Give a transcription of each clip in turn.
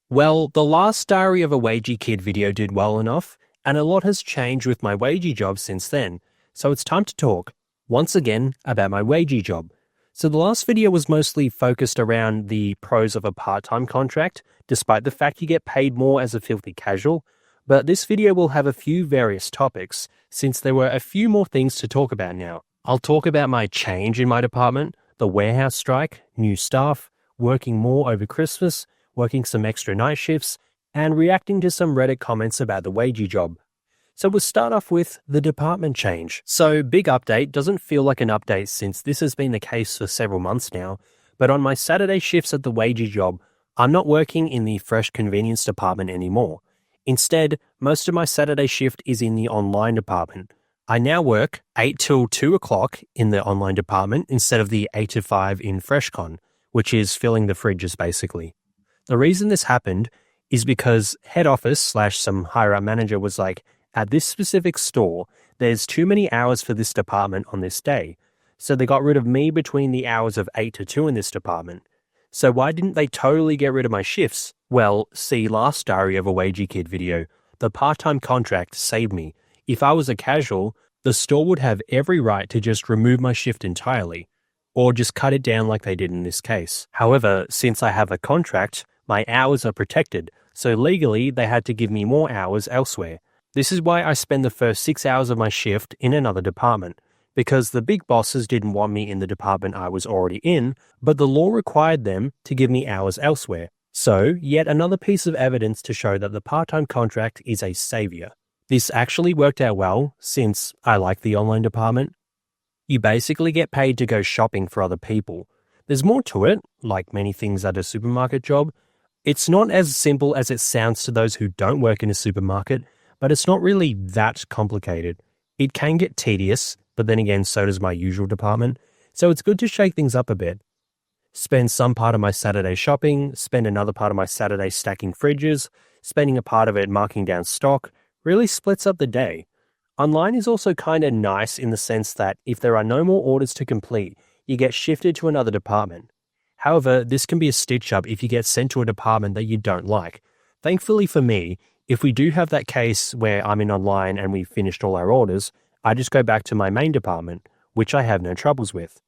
Well, the last Diary of a Wagie Kid video did well enough, and a lot has changed with my Wagie job since then, so it's time to talk, once again, about my Wagie job. So the last video was mostly focused around the pros of a part-time contract, despite the fact you get paid more as a filthy casual, but this video will have a few various topics, since there were a few more things to talk about now. I'll talk about my change in my department, the warehouse strike, new staff, working more over Christmas, working some extra night shifts, and reacting to some Reddit comments about the Wagie job. So we'll start off with the department change. So big update, doesn't feel like an update since this has been the case for several months now, but on my Saturday shifts at the Wagie job, I'm not working in the fresh convenience department anymore. Instead, most of my Saturday shift is in the online department. I now work 8 till 2 o'clock in the online department instead of the 8 to 5 in FreshCon, which is filling the fridges basically. The reason this happened is because head office / some higher up manager was like, at this specific store, there's too many hours for this department on this day. So they got rid of me between the hours of 8 to 2 in this department. So why didn't they totally get rid of my shifts? Well, see last Diary of a Wagie Kid video. The part-time contract saved me. If I was a casual, the store would have every right to just remove my shift entirely, or just cut it down like they did in this case. However, since I have a contract, my hours are protected, so legally they had to give me more hours elsewhere. This is why I spend the first 6 hours of my shift in another department, because the big bosses didn't want me in the department I was already in, but the law required them to give me hours elsewhere. So, yet another piece of evidence to show that the part-time contract is a savior. This actually worked out well, since I like the online department. You basically get paid to go shopping for other people. There's more to it, like many things at a supermarket job. It's not as simple as it sounds to those who don't work in a supermarket, but it's not really that complicated. It can get tedious, but then again, so does my usual department, so it's good to shake things up a bit. Spend some part of my Saturday shopping, spend another part of my Saturday stacking fridges, spending a part of it marking down stock, really splits up the day. Online is also kind of nice in the sense that if there are no more orders to complete, you get shifted to another department. However, this can be a stitch-up if you get sent to a department that you don't like. Thankfully for me, if we do have that case where I'm in online and we've finished all our orders, I just go back to my main department, which I have no troubles with.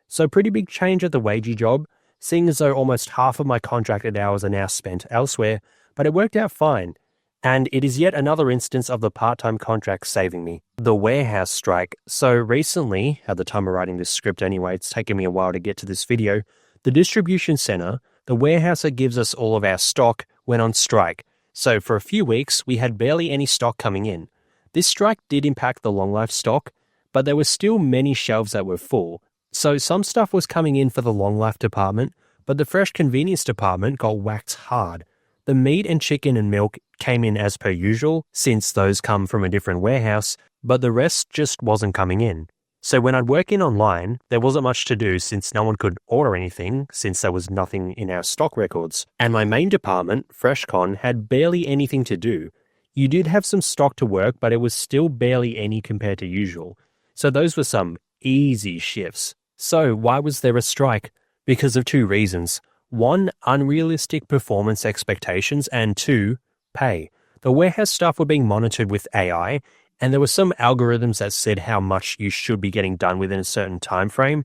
So pretty big change at the Wagie job, seeing as though almost half of my contracted hours are now spent elsewhere, but it worked out fine. And it is yet another instance of the part-time contract saving me. The warehouse strike. So recently, at the time of writing this script anyway, it's taken me a while to get to this video, the distribution center, the warehouse that gives us all of our stock, went on strike. So for a few weeks, we had barely any stock coming in. This strike did impact the long life stock, but there were still many shelves that were full. So some stuff was coming in for the long life department, but the fresh convenience department got whacked hard. The meat and chicken and milk came in as per usual, since those come from a different warehouse, but the rest just wasn't coming in. So when I'd work in online, there wasn't much to do since no one could order anything, since there was nothing in our stock records. And my main department, FreshCon, had barely anything to do. You did have some stock to work, but it was still barely any compared to usual. So those were some easy shifts. So why was there a strike? Because of two reasons. 1, unrealistic performance expectations, and 2, pay. The warehouse staff were being monitored with AI, and there were some algorithms that said how much you should be getting done within a certain time frame,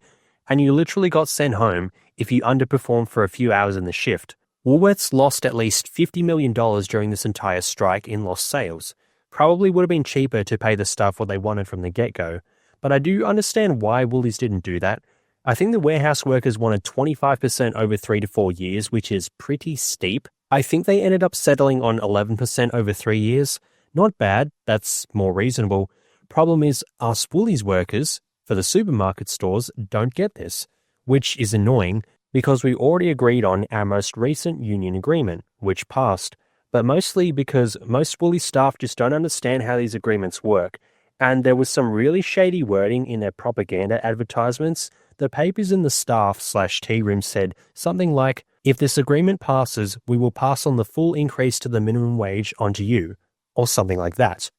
and you literally got sent home if you underperformed for a few hours in the shift. Woolworths lost at least $50 million during this entire strike in lost sales. Probably would have been cheaper to pay the staff what they wanted from the get-go, but I do understand why Woolies didn't do that. I think the warehouse workers wanted 25% over 3 to 4 years, which is pretty steep. I think they ended up settling on 11% over 3 years. Not bad, that's more reasonable. Problem is, us Woolies workers, for the supermarket stores, don't get this, which is annoying because we already agreed on our most recent union agreement, which passed, but mostly because most Woolies staff just don't understand how these agreements work, and there was some really shady wording in their propaganda advertisements. The papers in the staff / tea room said something like, if this agreement passes, we will pass on the full increase to the minimum wage onto you, or something like that.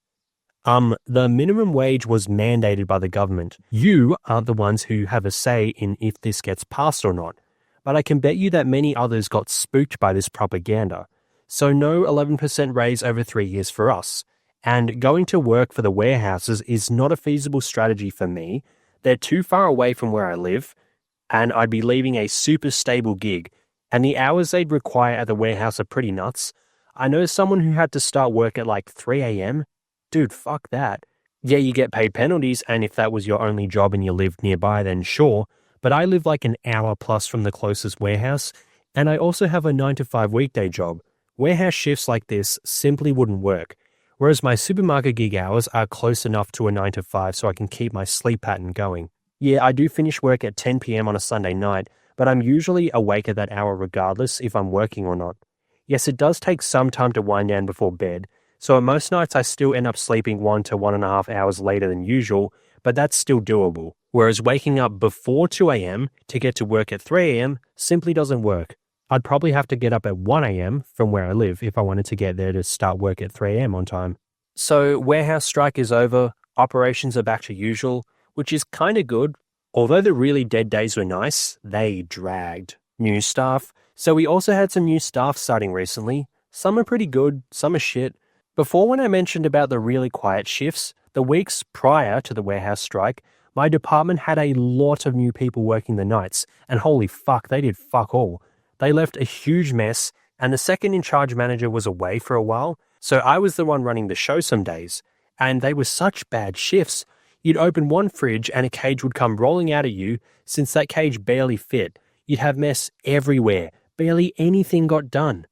The minimum wage was mandated by the government. You aren't the ones who have a say in if this gets passed or not. But I can bet you that many others got spooked by this propaganda. so no 11% raise over 3 years for us. And going to work for the warehouses is not a feasible strategy for me. They're too far away from where I live, and I'd be leaving a super stable gig, and the hours they'd require at the warehouse are pretty nuts. I know someone who had to start work at like 3 a.m. Dude, fuck that. Yeah, you get paid penalties, and if that was your only job and you lived nearby, then sure, but I live like an hour plus from the closest warehouse, and I also have a 9 to 5 weekday job. Warehouse shifts like this simply wouldn't work, whereas my supermarket gig hours are close enough to a 9 to 5 so I can keep my sleep pattern going. Yeah, I do finish work at 10 p.m. on a Sunday night, but I'm usually awake at that hour regardless if I'm working or not. Yes, it does take some time to wind down before bed, so on most nights I still end up sleeping 1 to 1.5 hours later than usual, but that's still doable. Whereas waking up before 2 a.m. to get to work at 3 a.m. simply doesn't work. I'd probably have to get up at 1 a.m. from where I live if I wanted to get there to start work at 3 a.m. on time. So warehouse strike is over, operations are back to usual, which is kind of good. Although the really dead days were nice, they dragged. New staff. So we also had some new staff starting recently. Some are pretty good, some are shit. Before, when I mentioned about the really quiet shifts, the weeks prior to the warehouse strike, my department had a lot of new people working the nights, and holy fuck, they did fuck all. They left a huge mess, and the second in charge manager was away for a while, so I was the one running the show some days, and they were such bad shifts. You'd open one fridge and a cage would come rolling out at you since that cage barely fit. You'd have mess everywhere. Barely anything got done.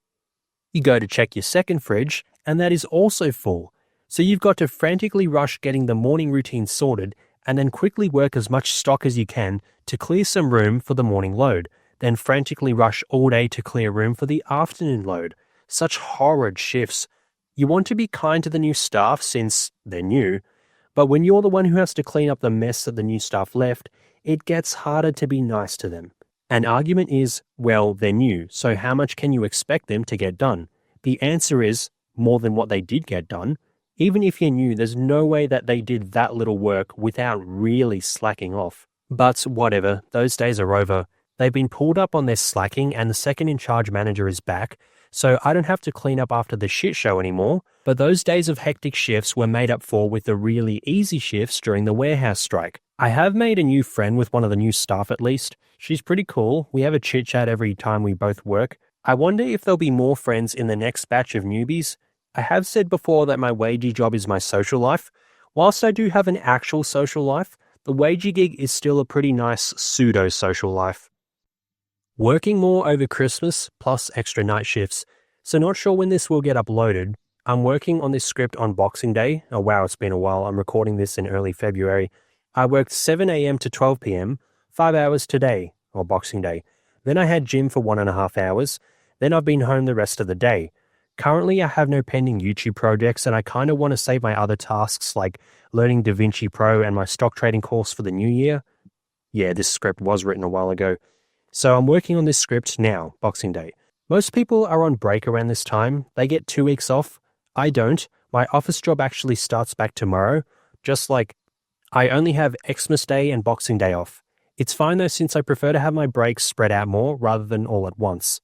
You go to check your second fridge and that is also full. So you've got to frantically rush getting the morning routine sorted and then quickly work as much stock as you can to clear some room for the morning load, then frantically rush all day to clear room for the afternoon load. Such horrid shifts. You want to be kind to the new staff since they're new, but when you're the one who has to clean up the mess that the new staff left, it gets harder to be nice to them. An argument is, well, they're new, so how much can you expect them to get done? The answer is, more than what they did get done. Even if you're new, there's no way that they did that little work without really slacking off. But whatever, those days are over. They've been pulled up on their slacking and the second in charge manager is back, so I don't have to clean up after the shit show anymore. But those days of hectic shifts were made up for with the really easy shifts during the warehouse strike. I have made a new friend with one of the new staff at least. She's pretty cool. We have a chit chat every time we both work. I wonder if there'll be more friends in the next batch of newbies. I have said before that my Wagie job is my social life. Whilst I do have an actual social life, the Wagie gig is still a pretty nice pseudo-social life. Working more over Christmas plus extra night shifts, so not sure when this will get uploaded. I'm working on this script on Boxing Day. Oh wow, it's been a while. I'm recording this in early February. I worked 7 a.m. to 12 p.m, 5 hours today, or Boxing Day. Then I had gym for 1.5 hours. Then I've been home the rest of the day. Currently, I have no pending YouTube projects and I kind of want to save my other tasks like learning DaVinci Pro and my stock trading course for the new year. Yeah, this script was written a while ago. So I'm working on this script now, Boxing Day. Most people are on break around this time. They get 2 weeks off. I don't. My office job actually starts back tomorrow. Just like I only have Xmas Day and Boxing Day off. It's fine though since I prefer to have my breaks spread out more rather than all at once.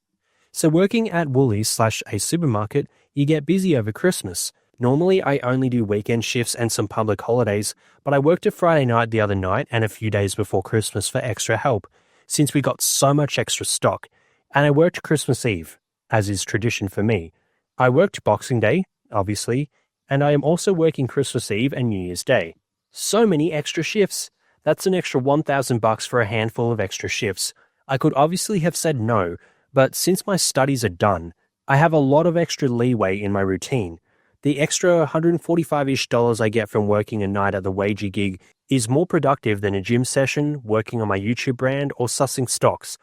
So working at Woolies/a supermarket, you get busy over Christmas. Normally I only do weekend shifts and some public holidays, but I worked a Friday night the other night and a few days before Christmas for extra help, since we got so much extra stock. And I worked Christmas Eve, as is tradition for me. I worked Boxing Day, obviously, and I am also working Christmas Eve and New Year's Day. So many extra shifts. That's an extra $1,000 for a handful of extra shifts. I could obviously have said no, but since my studies are done, I have a lot of extra leeway in my routine. The extra $145-ish I get from working a night at the Wagie gig is more productive than a gym session, working on my YouTube brand, or sussing stocks.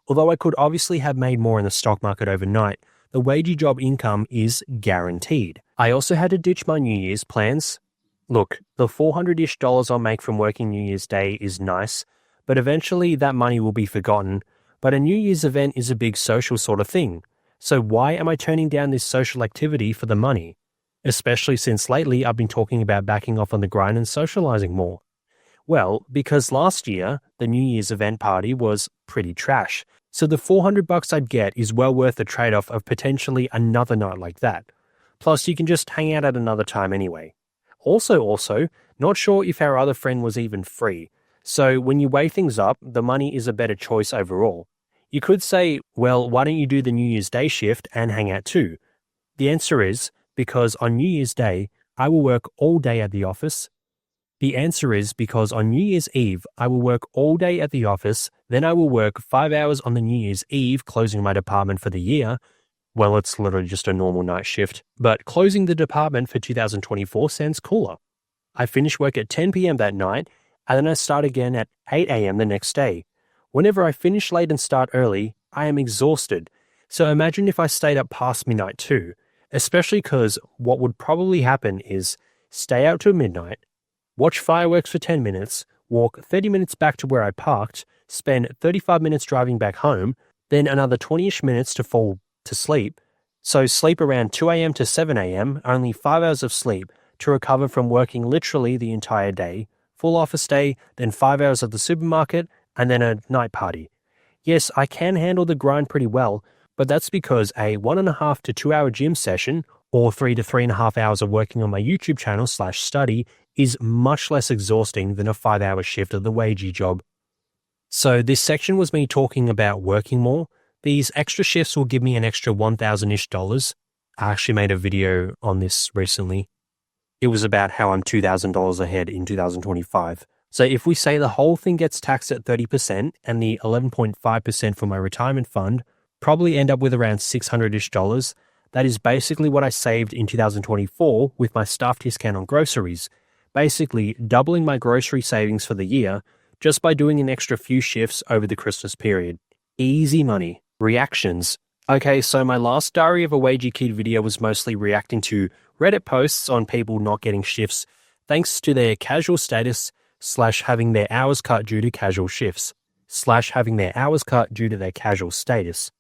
Although I could obviously have made more in the stock market overnight, the Wagie job income is guaranteed. I also had to ditch my New Year's plans. Look, the $400-ish I'll make from working New Year's Day is nice, but eventually that money will be forgotten. But a New Year's event is a big social sort of thing. So why am I turning down this social activity for the money? Especially since lately I've been talking about backing off on the grind and socializing more. Well, because last year, the New Year's event party was pretty trash. So the $400 I'd get is well worth the trade-off of potentially another night like that. Plus, you can just hang out at another time anyway. Also, not sure if our other friend was even free. So when you weigh things up, the money is a better choice overall. You could say, well, why don't you do the New Year's Day shift and hang out too? The answer is, because on New Year's Day, I will work all day at the office. The answer is because on New Year's Eve, I will work all day at the office, then I will work 5 hours on the New Year's Eve, closing my department for the year. Well, it's literally just a normal night shift, but closing the department for 2024 sounds cooler. I finish work at 10 p.m. that night, and then I start again at 8 a.m. the next day. Whenever I finish late and start early, I am exhausted. So imagine if I stayed up past midnight too, especially because what would probably happen is stay out till midnight, watch fireworks for 10 minutes, walk 30 minutes back to where I parked, spend 35 minutes driving back home, then another 20-ish minutes to fall to sleep. So sleep around 2 a.m. to 7 a.m., only 5 hours of sleep to recover from working literally the entire day, full office day, then 5 hours at the supermarket, and then a night party. Yes, I can handle the grind pretty well, but that's because a 1.5 to 2 hour gym session or 3 to 3.5 hours of working on my YouTube channel /study is much less exhausting than a 5-hour shift of the Wagie job. So this section was me talking about working more. These extra shifts will give me an extra $1,000-ish. I actually made a video on this recently. It was about how I'm $2,000 ahead in 2025. So if we say the whole thing gets taxed at 30% and the 11.5% for my retirement fund probably end up with around $600-ish. That is basically what I saved in 2024 with my staff discount on groceries, basically doubling my grocery savings for the year just by doing an extra few shifts over the Christmas period. Easy money. Reactions. Okay, so my last Diary of a Wagie Kid video was mostly reacting to Reddit posts on people not getting shifts thanks to their casual status / having their hours cut due to casual shifts / having their hours cut due to their casual status.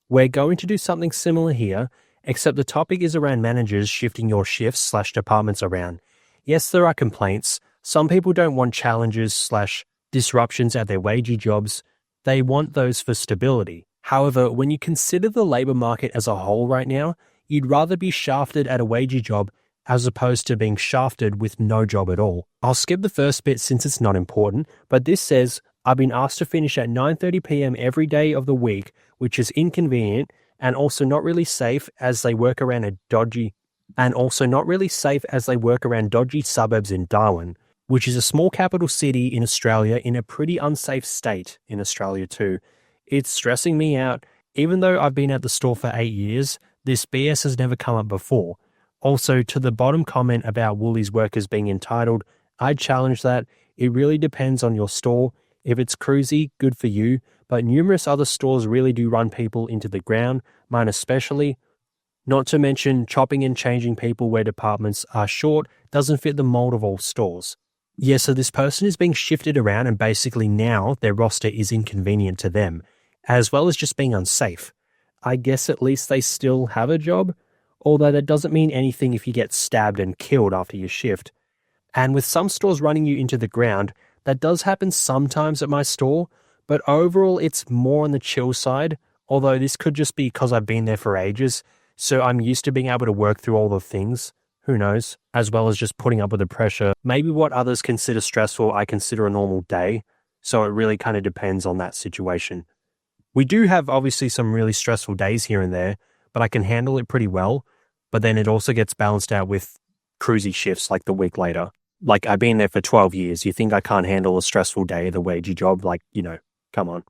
We're going to do something similar here, except the topic is around managers shifting your shifts / departments around. Yes, there are complaints. Some people don't want challenges / disruptions at their Wagie jobs. They want those for stability. However, when you consider the labor market as a whole right now, you'd rather be shafted at a Wagie job as opposed to being shafted with no job at all. I'll skip the first bit since it's not important, but this says, I've been asked to finish at 9:30 p.m. every day of the week, which is inconvenient and also not really safe as they work around dodgy suburbs in Darwin, which is a small capital city in Australia in a pretty unsafe state in Australia too. It's stressing me out. Even though I've been at the store for 8 years, this BS has never come up before. Also, to the bottom comment about Woolies workers being entitled, I'd challenge that. It really depends on your store. If it's cruisy, good for you, but numerous other stores really do run people into the ground, mine especially. Not to mention, chopping and changing people where departments are short doesn't fit the mold of all stores. Yeah, so this person is being shifted around and basically now their roster is inconvenient to them, as well as just being unsafe. I guess at least they still have a job, although that doesn't mean anything if you get stabbed and killed after your shift. And with some stores running you into the ground, that does happen sometimes at my store, but overall it's more on the chill side, although this could just be because I've been there for ages, so I'm used to being able to work through all the things, who knows, as well as just putting up with the pressure. Maybe what others consider stressful, I consider a normal day, so it really kind of depends on that situation. We do have obviously some really stressful days here and there, but I can handle it pretty well, but then it also gets balanced out with cruisy shifts like the week later. Like, I've been there for 12 years. You think I can't handle a stressful day at the Wagie job? Like, come on.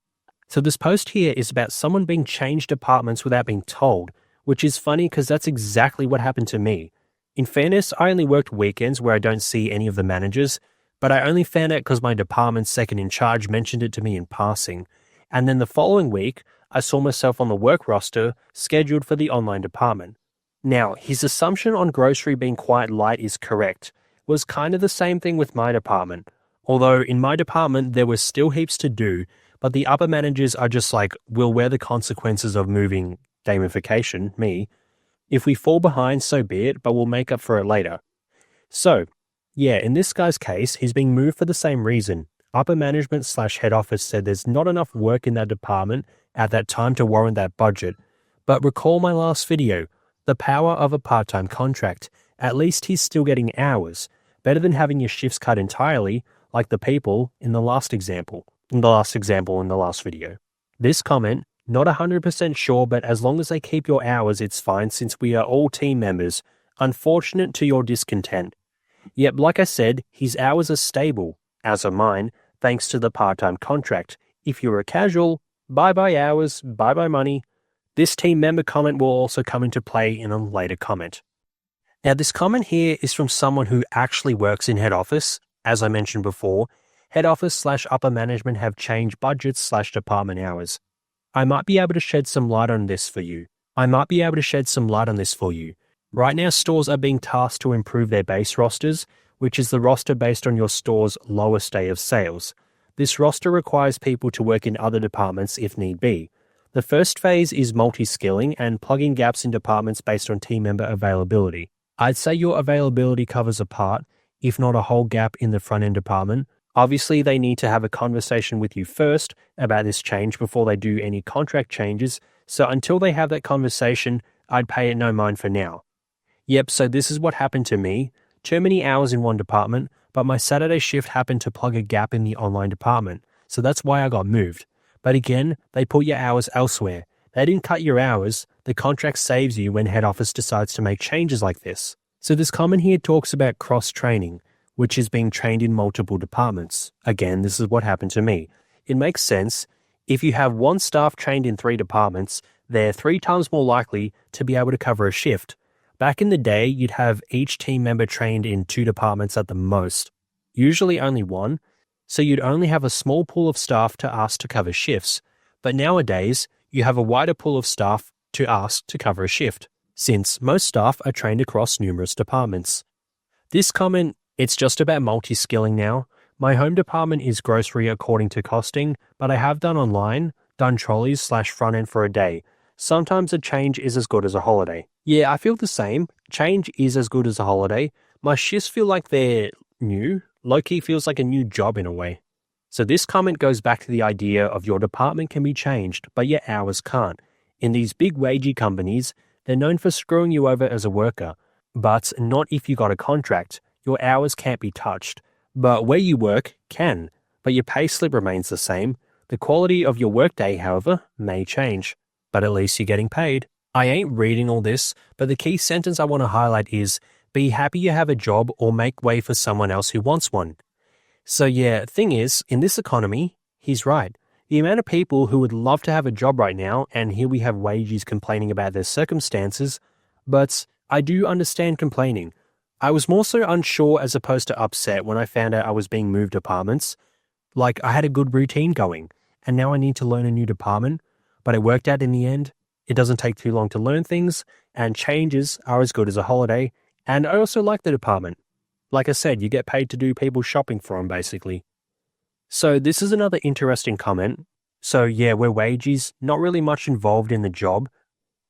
So this post here is about someone being changed departments without being told, which is funny because that's exactly what happened to me. In fairness, I only worked weekends where I don't see any of the managers, but I only found out because my department's second in charge mentioned it to me in passing. And then the following week, I saw myself on the work roster scheduled for the online department. Now, his assumption on grocery being quite light is correct. It was kind of the same thing with my department. Although in my department, there was still heaps to do, but the upper managers are just like, we'll wear the consequences of moving gamification, me. If we fall behind, so be it, but we'll make up for it later. So, yeah, in this guy's case, he's being moved for the same reason. Upper management / head office said there's not enough work in that department at that time to warrant that budget. But recall my last video, the power of a part-time contract. At least he's still getting hours, better than having your shifts cut entirely, like the people in the last video. This comment, not 100% sure, but as long as they keep your hours, it's fine since we are all team members. Unfortunate to your discontent. Yep, like I said, his hours are stable, as are mine, thanks to the part-time contract. If you're a casual, bye-bye hours, bye-bye money. This team member comment will also come into play in a later comment. Now, this comment here is from someone who actually works in head office. As I mentioned before, head office / upper management have changed budgets / department hours. I might be able to shed some light on this for you. Right now, stores are being tasked to improve their base rosters, which is the roster based on your store's lowest day of sales. This roster requires people to work in other departments if need be. The first phase is multi-skilling and plugging gaps in departments based on team member availability. I'd say your availability covers a part, if not a whole gap in the front-end department. Obviously, they need to have a conversation with you first about this change before they do any contract changes, so until they have that conversation, I'd pay it no mind for now. Yep, so this is what happened to me. Too many hours in one department, but my Saturday shift happened to plug a gap in the online department, so that's why I got moved. But again, they put your hours elsewhere. They didn't cut your hours. The contract saves you when head office decides to make changes like this. So this comment here talks about cross-training, which is being trained in multiple departments. Again, this is what happened to me. It makes sense. If you have one staff trained in 3 departments, they're 3 times more likely to be able to cover a shift. Back in the day, you'd have each team member trained in 2 departments at the most, usually only 1, so you'd only have a small pool of staff to ask to cover shifts. But nowadays, you have a wider pool of staff to ask to cover a shift, since most staff are trained across numerous departments. This comment, it's just about multi-skilling now. My home department is grocery according to costing, but I have done trolleys / front end for a day. Sometimes a change is as good as a holiday. Yeah, I feel the same. Change is as good as a holiday. My shifts feel like they're new. Low-key feels like a new job in a way. So this comment goes back to the idea of your department can be changed, but your hours can't. In these big Wagie companies, they're known for screwing you over as a worker, but not if you got a contract. Your hours can't be touched, but where you work can, but your pay slip remains the same. The quality of your workday, however, may change, but at least you're getting paid. I ain't reading all this, but the key sentence I want to highlight is, be happy you have a job or make way for someone else who wants one. So yeah, thing is, in this economy, he's right. The amount of people who would love to have a job right now, and here we have wages complaining about their circumstances, but I do understand complaining. I was more so unsure as opposed to upset when I found out I was being moved departments. Like, I had a good routine going, and now I need to learn a new department, but it worked out in the end. It doesn't take too long to learn things, and changes are as good as a holiday, and I also like the department. Like I said, you get paid to do people's shopping for them, basically. So this is another interesting comment. So yeah, we're wages, not really much involved in the job,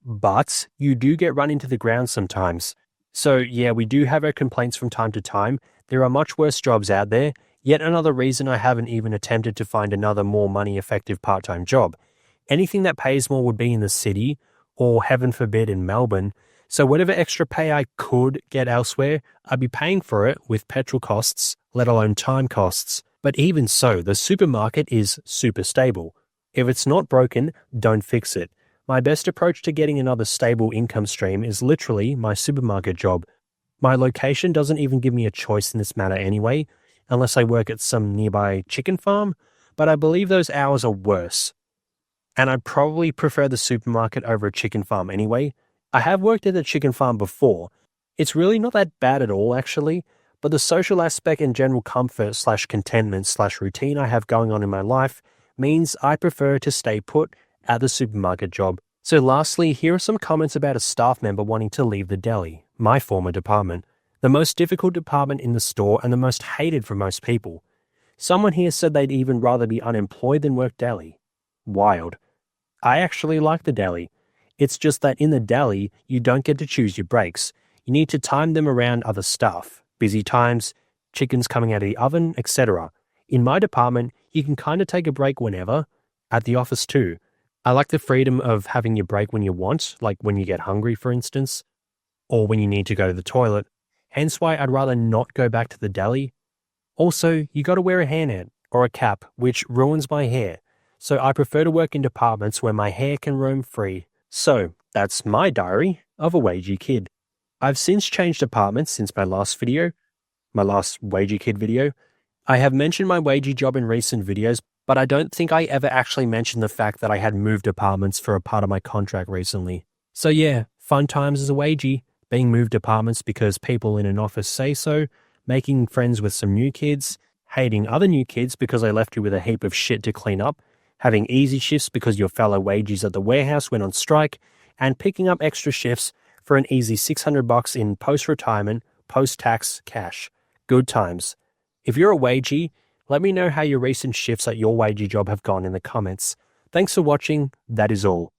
but you do get run into the ground sometimes. So yeah, we do have our complaints from time to time. There are much worse jobs out there. Yet another reason I haven't even attempted to find another more money-effective part-time job. Anything that pays more would be in the city, or heaven forbid in Melbourne. So whatever extra pay I could get elsewhere, I'd be paying for it with petrol costs, let alone time costs. But even so, the supermarket is super stable. If it's not broken, don't fix it. My best approach to getting another stable income stream is literally my supermarket job. My location doesn't even give me a choice in this matter anyway, unless I work at some nearby chicken farm, but I believe those hours are worse. And I'd probably prefer the supermarket over a chicken farm anyway. I have worked at a chicken farm before. It's really not that bad at all, actually, but the social aspect and general comfort / contentment / routine I have going on in my life means I prefer to stay put at the supermarket job. So lastly, here are some comments about a staff member wanting to leave the deli, my former department, the most difficult department in the store and the most hated for most people. Someone here said they'd even rather be unemployed than work deli. Wild. I actually like the deli. It's just that in the deli, you don't get to choose your breaks. You need to time them around other stuff, busy times, chickens coming out of the oven, etc. In my department, you can kind of take a break whenever, at the office too. I like the freedom of having your break when you want, like when you get hungry, for instance, or when you need to go to the toilet. Hence why I'd rather not go back to the deli. Also, you gotta wear a hairnet or a cap, which ruins my hair. So I prefer to work in departments where my hair can roam free. So that's my diary of a Wagie kid. I've since changed departments since my last Wagie kid video. I have mentioned my Wagie job in recent videos, but I don't think I ever actually mentioned the fact that I had moved departments for a part of my contract recently. So yeah, fun times as a Wagie, being moved departments because people in an office say so, making friends with some new kids, hating other new kids because I left you with a heap of shit to clean up, having easy shifts because your fellow Wagies at the warehouse went on strike, and picking up extra shifts for an easy $600 in post-retirement, post-tax cash. Good times. If you're a Wagie, let me know how your recent shifts at your Wagie job have gone in the comments. Thanks for watching. That is all.